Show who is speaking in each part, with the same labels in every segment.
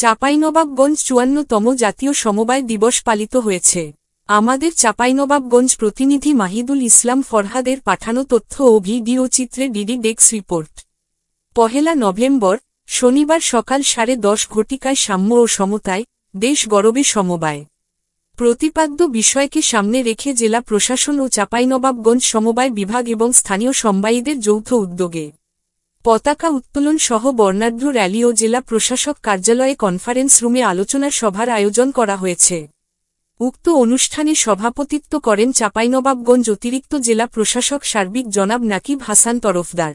Speaker 1: চাঁপাইনবাবগঞ্জ ৫৪তম জাতীয় সমবায় দিবস পালিত হয়েছে। আমাদের চাঁপাইনবাবগঞ্জ প্রতিনিধি মাহিদুল ইসলাম ফরহাদের পাঠানো তথ্য ও ভিডিও চিত্রে ডিডি ডেস্ক রিপোর্ট। ১ নভেম্বর শনিবার সকাল ১০:৩০ ঘটিকায় সাম্য ও সমতায় দেশ গরবে সমবায় প্রতিপাদ্য বিষয়কে সামনে রেখে জেলা প্রশাসন ও চাঁপাইনবাবগঞ্জ সমবায় বিভাগ এবং স্থানীয় সমবায়ীদের যৌথ উদ্যোগে পতাকা উত্তোলন সহ বর্ণাঢ্য র্যালি ও জেলা প্রশাসক কার্যালয়ে কনফারেন্স রুমে আলোচনার সভার আয়োজন করা হয়েছে। উক্ত অনুষ্ঠানে সভাপতিত্ব করেন চাঁপাইনবাবগঞ্জ অতিরিক্ত জেলা প্রশাসক সার্বিক জনাব নাকিব হাসান তরফদার।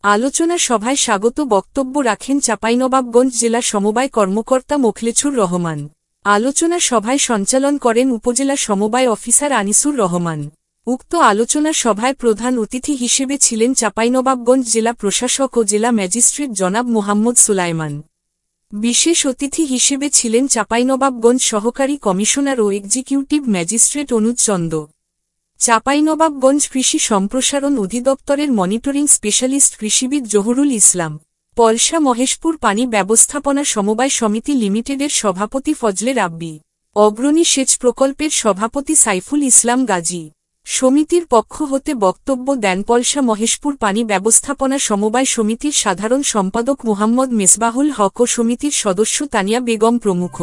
Speaker 1: আলোচনা সভায় স্বাগত বক্তব্য রাখেন চাঁপাইনবাবগঞ্জ জেলা সমবায় কর্মকর্তা মোখলেছুর রহমান। আলোচনা সভায় সঞ্চালন করেন উপজেলা সমবায় অফিসার আনিসুর রহমান। উক্ত আলোচনা সভায় প্রধান অতিথি হিসেবে ছিলেন চাঁপাইনবাবগঞ্জ জেলা প্রশাসক ও জেলা ম্যাজিস্ট্রেট জনাব মোহাম্মদ সুলাইমান। বিশেষ অতিথি হিসেবে ছিলেন চাঁপাইনবাবগঞ্জ সহকারী কমিশনার ও এক্সিকিউটিভ ম্যাজিস্ট্রেট অনুজ চন্দ। চাঁপাইনবাবগঞ্জ কৃষি সম্প্রসারণ অধিদপ্তরের মনিটরিং স্পেশালিস্ট কৃষিবিদ জহুরুল ইসলাম। পলসা মহেশপুর পানি ব্যবস্থাপনা সমবায় সমিতি লিমিটেডের সভাপতি ফজলে রাব্বি। অগ্রণী সেচ প্রকল্পের সভাপতি সাইফুল ইসলাম গাজী। সমিতির পক্ষ হতে বক্তব্য দেন পলসা মহেশপুর পানি ব্যবস্থাপনা সমবায় সমিতির সাধারণ সম্পাদক মুহাম্মদ মেসবাহুল হক ও সমিতির সদস্য তানিয়া বেগম প্রমুখ।